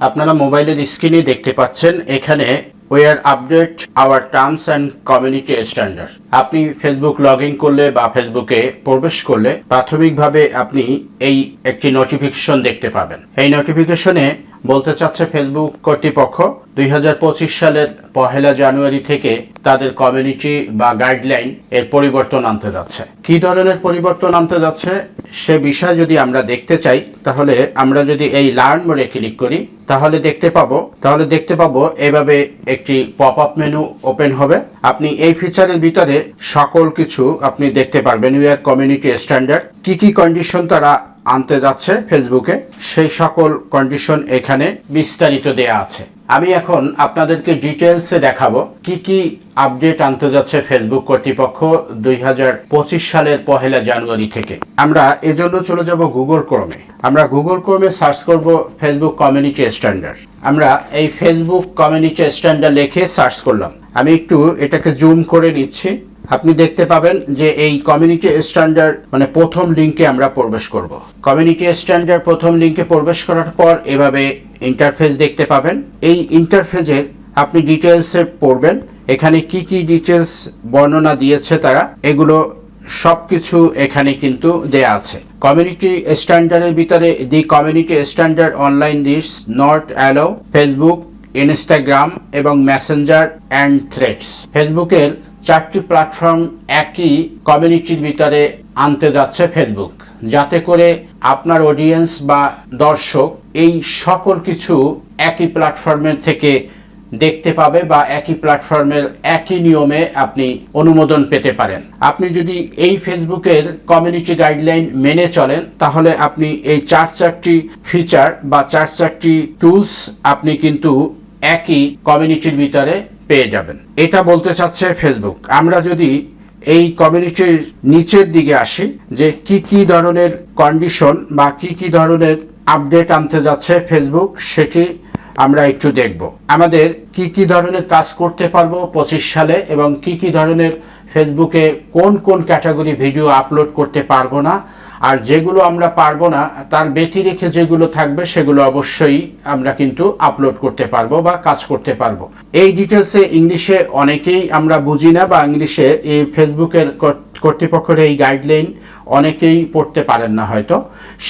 আপনারা মোবাইলের স্ক্রিনে দেখতে পাচ্ছেন এখানে we are update our terms and community standard। আপনি ফেসবুক লগ ইন করলে বা ফেসবুকে প্রবেশ করলে প্রাথমিকভাবে আপনি এই একটি নোটিফিকেশন দেখতে পাবেন। এই নোটিফিকেশনে বলতে চাচ্ছে ফেসবুক কর্তৃপক্ষ 2025 সালের 1 জানুয়ারি থেকে তাদের কমিউনিটি বা গাইডলাইন এর পরিবর্তন আনতে যাচ্ছে। কি ধরনের পরিবর্তন আনতে যাচ্ছে সে বিষয় যদি আমরা দেখতে চাই, তাহলে আমরা যদি এই লার্ন মোডে ক্লিক করি তাহলে দেখতে পাবো এভাবে একটি পপ আপ মেনু ওপেন হবে। আপনি এই ফিচারের ভিতরে সকল কিছু আপনি দেখতে পারবেন। উই আর কমিউনিটি স্ট্যান্ডার্ড কি কন্ডিশন তারা আনতে যাচ্ছে ফেসবুকে, সেই সকল কন্ডিশন এখানে বিস্তারিত দেয়া আছে। আমি এখন আপনাদেরকে ডিটেলসে দেখাবো কি আপডেট আনতে যাচ্ছে ফেসবুক কর্তৃপক্ষ 2025 সালের 1 জানুয়ারি থেকে। আমরা এজন্য চলে যাব গুগল ক্রোমে। আমরা গুগল ক্রোমে সার্চ করব ফেসবুক কমিউনিটি স্ট্যান্ডার্ড। আমরা এই ফেসবুক কমিউনিটি স্ট্যান্ডার্ড লিখে সার্চ করলাম। আমি একটু এটাকে জুম করে নিচ্ছি। আপনি দেখতে পাবেন যে এই কমিউনিটি স্ট্যান্ডার্ড মানে প্রথম লিংকে আমরা প্রবেশ করব। কমিউনিটি স্ট্যান্ডার্ড প্রথম লিংকে প্রবেশ করার পর এভাবে ইন্টারফেস দেখতে পাবেন। এই ইন্টারফেসে আপনি ডিটেলসে পড়বেন। এখানে কি ডিটেলস বর্ণনা দিয়েছে তারা, এগুলো সবকিছু এখানে কিন্তু দেয়া আছে। কমিউনিটি স্ট্যান্ডার্ডের ভিতরে দি community standard online this not allow Facebook, Instagram এবং মেসেঞ্জার অ্যান্ড থ্রেডস। ফেসবুকের 4টি প্ল্যাটফর্ম একই কমিউনিটির ভিতরে আনতে যাচ্ছে ফেসবুক, যাতে করে আপনার অডিয়েন্স বা দর্শক এই সকল কিছু একই প্ল্যাটফর্মের থেকে দেখতে পাবে বা একই প্ল্যাটফর্মের একই নিয়মে আপনি অনুমোদন পেতে পারেন। আপনি যদি এই ফেসবুকের কমিউনিটি গাইডলাইন মেনে চলেন তাহলে আপনি এই 4টি ফিচার বা 4টি টুলস আপনি কিন্তু একই কমিউনিটির ভিতরে পেয়ে যাবেন। এটা বলতে চাচ্ছে ফেসবুক। আমরা যদি এই কমিউনিটির নিচের দিকে আসি যে কি ধরনের কন্ডিশন বা কি ধরনের আপডেট আনতে যাচ্ছে ফেসবুক, সেটি আমরা একটু দেখব। আমাদের কি ধরনের কাজ করতে পারবো 25 সালে এবং কি ধরনের ফেসবুকে কোন ক্যাটাগরি ভিডিও আপলোড করতে পারবো না, আর যেগুলো আমরা পারবো না তার ব্যতিরেকে যেগুলো থাকবে সেগুলো অবশ্যই আমরা কিন্তু আপলোড করতে পারবো বা কাজ করতে পারবো। এই ডিটেলসে ইংলিশে অনেকেই আমরা বুঝি না বা ইংলিশে এই ফেসবুকের কর্তৃপক্ষের এই গাইডলাইন অনেকেই পড়তে পারেন না হয়তো।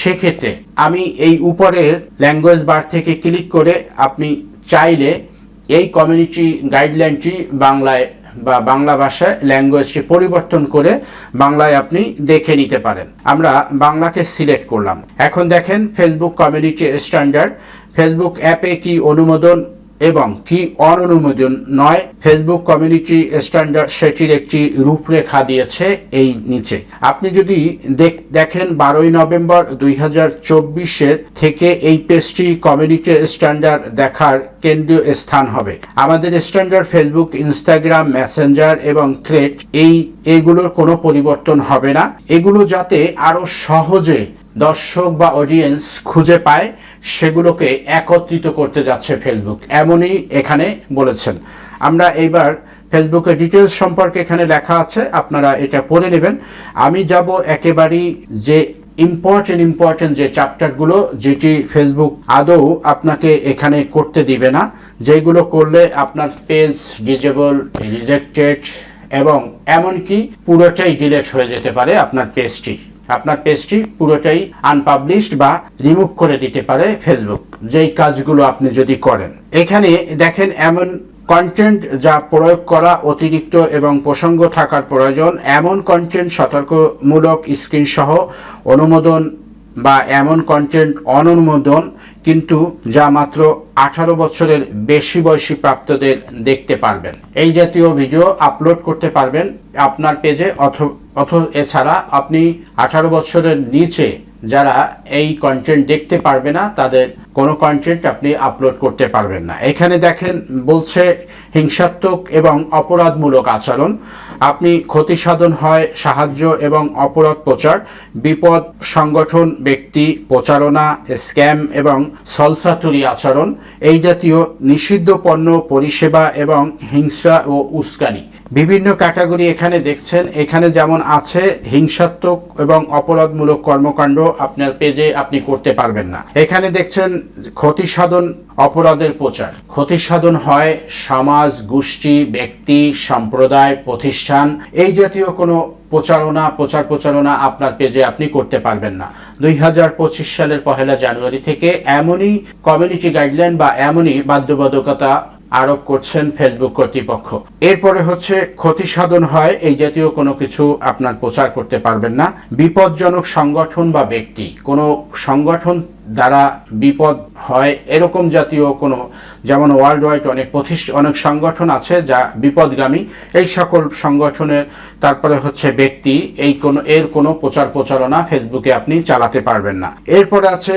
সেক্ষেত্রে আমি এই উপরের ল্যাঙ্গুয়েজ বার থেকে ক্লিক করে আপনি চাইলে এই কমিউনিটি গাইডলাইনটি বাংলায় বা বাংলা ভাষায় ল্যাঙ্গুয়েজটি পরিবর্তন করে বাংলায় আপনি দেখে নিতে পারেন। আমরা বাংলাকে সিলেক্ট করলাম। এখন দেখেন ফেসবুক কমিউনিটি স্ট্যান্ডার্ড ফেসবুক অ্যাপে কি অনুমোদন এবং কি অনুমোদন নয় ফেসবুক কমিউনিটি স্ট্যান্ডার্ড সেটির একটি রূপরেখা দিয়েছে এই নিচে। আপনি যদি দেখেন 12 নভেম্বর 2024 থেকে এই পেজটি কমিউনিটি স্ট্যান্ডার্ড দেখার কেন্দ্রীয় স্থান হবে। আমাদের স্ট্যান্ডার্ড ফেসবুক, ইনস্টাগ্রাম, মেসেঞ্জার এবং থ্রেড এইগুলোর কোনো পরিবর্তন হবে না। এগুলো যাতে আরো সহজে দর্শক বা অডিয়েন্স খুঁজে পায় সেগুলোকে একত্রিত করতে যাচ্ছে ফেসবুক, এমনই এখানে বলেছেন। আমরা এইবার ফেসবুকের ডিটেলস সম্পর্কে এখানে লেখা আছে, আপনারা এটা পড়ে নেবেন। আমি যাব একেবারেই যে ইম্পর্টেন্ট যে চ্যাপ্টারগুলো যেটি ফেসবুক আদৌ আপনাকে এখানে করতে দিবে না, যেগুলো করলে আপনার পেজ ডিজেবল, রিজেক্টেড এবং এমনকি পুরোটাই ডিলিট হয়ে যেতে পারে। আপনার পেজটি পুরোটাই আনপাবলিশড বা রিমুভ করে দিতে পারে ফেসবুক, যেই কাজগুলো আপনি যদি করেন। এখানে দেখেন এমন কন্টেন্ট যা প্রয়োগ করা অতিরিক্ত এবং প্রসঙ্গ থাকার প্রয়োজন, এমন কন্টেন্ট সতর্কমূলক স্ক্রিন সহ অনুমোদন বা এমন কন্টেন্ট অনুমোদন কিন্তু যা মাত্র 18 বছরের বেশি বয়সী প্রাপ্তদের দেখতে পারবেন। এই জাতীয় ভিডিও আপলোড করতে পারবেন আপনার পেজে এছাড়া আপনি 18 বছরের নিচে যারা এই কন্টেন্ট দেখতে পারবে না তাদের কোনো কন্টেন্ট আপনি আপলোড করতে পারবেন না। এখানে দেখেন বলছে হিংসাত্মক এবং অপরাধমূলক আচরণ, আপনি ক্ষতি সাধন হয় সাহায্য এবং অপরাধ প্রচার, বিপদ সংগঠন, ব্যক্তি প্রচারণা, স্ক্যাম এবং সলসাতুরি আচরণ, এই জাতীয় নিষিদ্ধ পণ্য, পরিষেবা এবং হিংসা ও উস্কানি। বিভিন্ন ক্যাটাগরি এখানে দেখছেন। এখানে যেমন আছে হিংসাত্মক এবং অপরাধমূলক কর্মকাণ্ড আপনার পেজে আপনি করতে পারবেন না। এখানে দেখছেন ক্ষতি সাধন অপরাধের প্রচার। ক্ষতি সাধন হয় সমাজ, গোষ্ঠী, ব্যক্তি, সম্প্রদায়, প্রতিষ্ঠান, এই জাতীয় কোনো প্রচারণা আপনার পেজে আপনি করতে পারবেন না। 2025 সালের 1 জানুয়ারি থেকে এমনই কমিউনিটি গাইডলাইন বা এমনই বাধ্যবাধকতা আরোপ করছেন ফেসবুক কর্তৃপক্ষ। এরপরে হচ্ছে ক্ষতি সাধন হয় এই জাতীয় কোনো কিছু আপনার প্রচার করতে পারবেন না। বিপজ্জনক সংগঠন বা ব্যক্তি, কোনো সংগঠন দ্বারা বিপদ হয় এরকম জাতীয় কোনো, যেমন ওয়ার্ল্ড ওয়াইড অনেক সংগঠন আছে যা বিপদগামী, এই সকল সংগঠনের, তারপরে হচ্ছে ব্যক্তি, এর কোনো প্রচারণা ফেসবুকে আপনি চালাতে পারবেন না। এরপরে আছে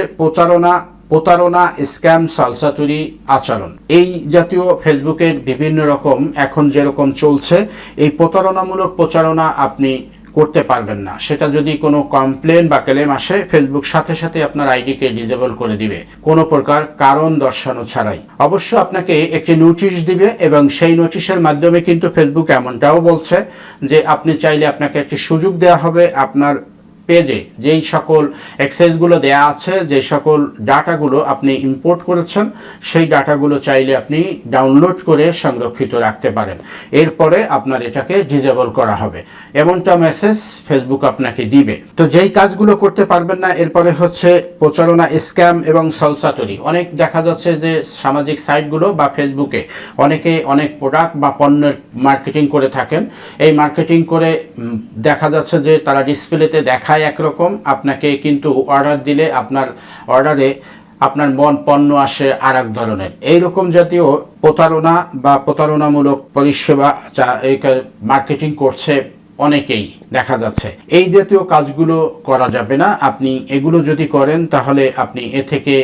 প্রতারণা, স্ক্যাম, সালসাতুরি আচরণ। এই জাতীয় ফেসবুকের বিভিন্ন রকম এখন যেরকম চলছে, এই প্রতারণামূলক প্রচারণা আপনি করতে পারবেন না। সেটা যদি কোনো কমপ্লেন বা ক্লেম আসে, ফেসবুক সাথে সাথে আপনার আইডিকে ডিসেবল করে দিবে, কোনো প্রকার কারণ দর্শানো ছাড়াই। অবশ্য আপনাকে একটি নোটিশ দিবে এবং সেই নোটিশের মাধ্যমে কিন্তু ফেসবুক এমনটাও বলছে যে আপনি চাইলে আপনাকে একটি সুযোগ দেওয়া হবে আপনার পেজে যেই সকল অ্যাক্সেসগুলো দেয়া আছে, যে সকল ডাটাগুলো আপনি ইম্পোর্ট করেছেন, সেই ডাটাগুলো চাইলে আপনি ডাউনলোড করে সংরক্ষিত রাখতে পারেন। এরপরে আপনার এটাকে ডিসেবল করা হবে, এমনটা মেসেজ ফেসবুক আপনাকে দিবে। তো যেই কাজগুলো করতে পারবেন না, এরপরে হচ্ছে প্রচারণা, স্ক্যাম এবং সলসাতুরি। অনেক দেখা যাচ্ছে যে সামাজিক সাইটগুলো বা ফেসবুকে অনেকে অনেক প্রোডাক্ট বা পণ্যের মার্কেটিং করে থাকেন। এই মার্কেটিং করে দেখা যাচ্ছে যে তারা ডিসপ্লেতে দেখায় একরকম, আপনাকে কিন্তু অর্ডার দিলে আপনার অর্ডারে আপনার পণ্য আসে আর এক ধরনের। এইরকম জাতীয় প্রতারণা বা প্রতারণামূলক পরিষেবা মার্কেটিং করছে অনেকেই দেখা যাচ্ছে। এই জাতীয় কাজগুলো করা যাবে না। আপনি এগুলো যদি করেন তাহলে আপনি এ থেকে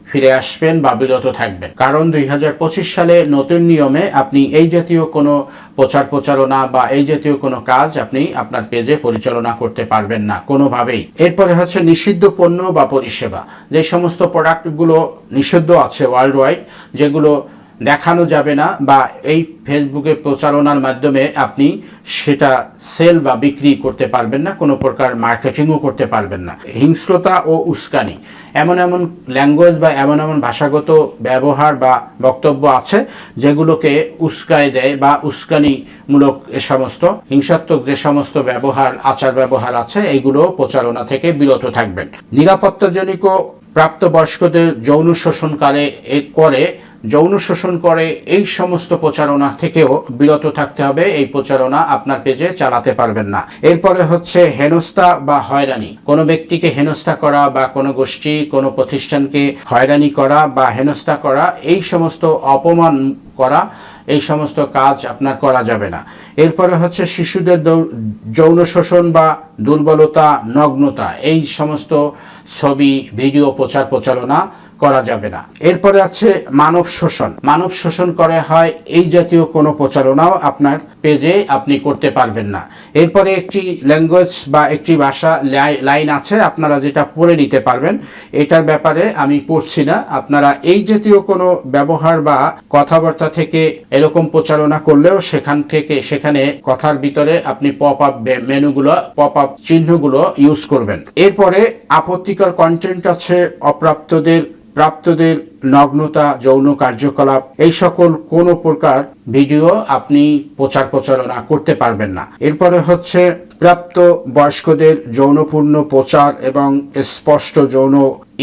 ফিরে আসবেন বা বিরত থাকবেন, কারণ 2025 সালে নতুন নিয়মে আপনি এই জাতীয় কোনো প্রচারণা বা এই জাতীয় কোনো কাজ আপনি আপনার পেজে পরিচালনা করতে পারবেন না কোনোভাবেই। এরপরে হচ্ছে নিষিদ্ধ পণ্য বা পরিষেবা। যে সমস্ত প্রোডাক্টগুলো নিষিদ্ধ আছে ওয়ার্ল্ড ওয়াইড, যেগুলো দেখানো যাবে না বা এই ফেসবুকে প্রচারণার মাধ্যমে আপনি সেটা সেল বা বিক্রি করতে পারবেন না, কোনো প্রকার মার্কেটিংও করতে পারবেন না। হিংস্রতা ও উস্কানি, এমন ল্যাঙ্গুয়েজ বা এমন ভাষাগত ব্যবহার বা বক্তব্য আছে যেগুলোকে উস্কায় দেয় বা উস্কানিমূলক এ সমস্ত হিংসাত্মক যে সমস্ত আচার ব্যবহার আছে, এইগুলো প্রচারণা থেকে বিরত থাকবেন। নিরাপত্তাজনিত প্রাপ্তবয়স্কদের যৌন শোষণ করে এই সমস্ত প্রচারণা থেকেও বিরত থাকতে হবে। এই প্রচারণা আপনার পেজে চালাতে পারবেন না। এরপরে হচ্ছে হেনস্থা বা হয়রানি। কোনো ব্যক্তিকে হেনস্থা করা বা কোনো গোষ্ঠী, কোনো প্রতিষ্ঠানকে হয়রানি করা বা হেনস্থা করা, এই সমস্ত অপমান করা, এই সমস্ত কাজ আপনার করা যাবে না। এরপরে হচ্ছে শিশুদের যৌন শোষণ বা দুর্বলতা, নগ্নতা, এই সমস্ত ছবি, ভিডিও প্রচারণা করা যাবে না। এরপরে আছে মানব শোষণ করা হয় এই জাতীয় কোনো প্রচারণাও আপনার পেজে আপনি করতে পারবেন না। এরপরে একটি ল্যাঙ্গুয়েজ বা একটি ভাষা লাইন আছে, আপনারা যেটা পড়ে নিতে পারবেন। এটার ব্যাপারে আমি পড়ছি না। আপনারা এই জাতীয় কোনো ব্যবহার বা কথাবার্তা থেকে এরকম প্রচারণা করলেও সেখানে কথার ভিতরে আপনি পপ আপ চিহ্নগুলো ইউজ করবেন। এরপরে আপত্তিকর কন্টেন্ট আছে, প্রাপ্তদের নগ্নতা, যৌন কার্যকলাপ, এই সকল কোনো প্রকার ভিডিও আপনি প্রচারণা করতে পারবেন না। এরপরে হচ্ছে প্রাপ্ত বয়স্কদের যৌনপূর্ণ প্রচার এবং স্পষ্ট যৌন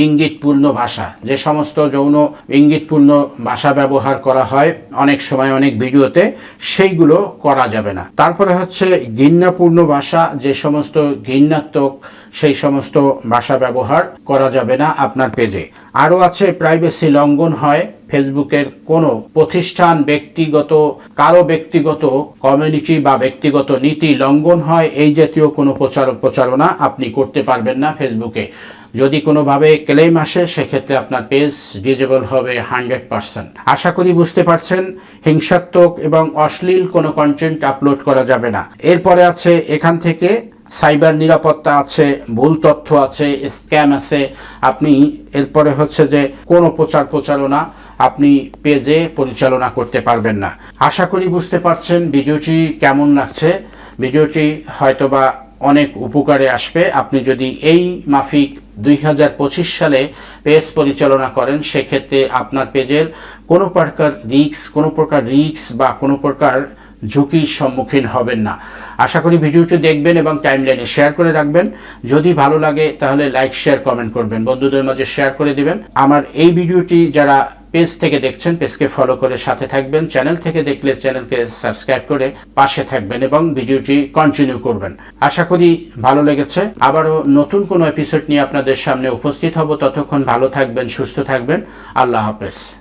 ইঙ্গিতপূর্ণ ভাষা। যে সমস্ত যৌন ইঙ্গিতপূর্ণ ভাষা ব্যবহার করা হয় অনেক সময় অনেক ভিডিওতে, সেইগুলো করা যাবে না। তারপরে হচ্ছে ঘৃণাপূর্ণ ভাষা, যে সমস্ত ঘৃণাত্মক সেই সমস্ত ভাষা ব্যবহার করা যাবে না আপনার পেজে। আরও আছে প্রাইভেসি লঙ্ঘন হয়। ফেসবুকের কোনো প্রতিষ্ঠান, কারো ব্যক্তিগত কমিউনিটি বা ব্যক্তিগত নীতি লঙ্ঘন হয়, এই জাতীয় কোনো প্রচারণা আপনি করতে পারবেন না ফেসবুকে। যদি কোনোভাবে ক্লেম আসে, সেক্ষেত্রে আপনার পেজ ডিসেবল হবে 100%। আশা করি বুঝতে পারছেন। হিংসাত্মক এবং অশ্লীল কোনো কন্টেন্ট আপলোড করা যাবে না। এরপরে আছে এখান থেকে সাইবার নিরাপত্তা আছে, ভুল তথ্য আছে, স্ক্যাম আছে। আপনি এরপরে হচ্ছে যে কোনো প্রচারণা আপনি পেজে পরিচালনা করতে পারবেন না। আশা করি বুঝতে পারছেন। ভিডিওটি কেমন লাগছে? ভিডিওটি হয়তোবা অনেক উপকারে আসবে। আপনি যদি এই মাফিক 2025 সালে পেজ পরিচালনা করেন, সেক্ষেত্রে আপনার পেজের কোনো প্রকার রিস্ক বা কোনো প্রকার ঝুঁকির সম্মুখীন হবেন না। আশা করি ভিডিওটি দেখবেন এবং টাইমলাইনে শেয়ার করে রাখবেন। যদি ভালো লাগে তাহলে লাইক, শেয়ার, কমেন্ট করবেন, বন্ধুদের মাঝে শেয়ার করে দিবেন। আমার এই ভিডিওটি যারা পেজ থেকে দেখছেন পেজকে ফলো করে সাথে থাকবেন, চ্যানেল থেকে দেখলে চ্যানেলকে সাবস্ক্রাইব করে পাশে থাকবেন এবং ভিডিওটি কন্টিনিউ করবেন। আশা করি ভালো লেগেছে। আবারও নতুন কোনো এপিসোড নিয়ে আপনাদের সামনে উপস্থিত হব। ততক্ষণ ভালো থাকবেন, সুস্থ থাকবেন। আল্লাহ হাফেজ।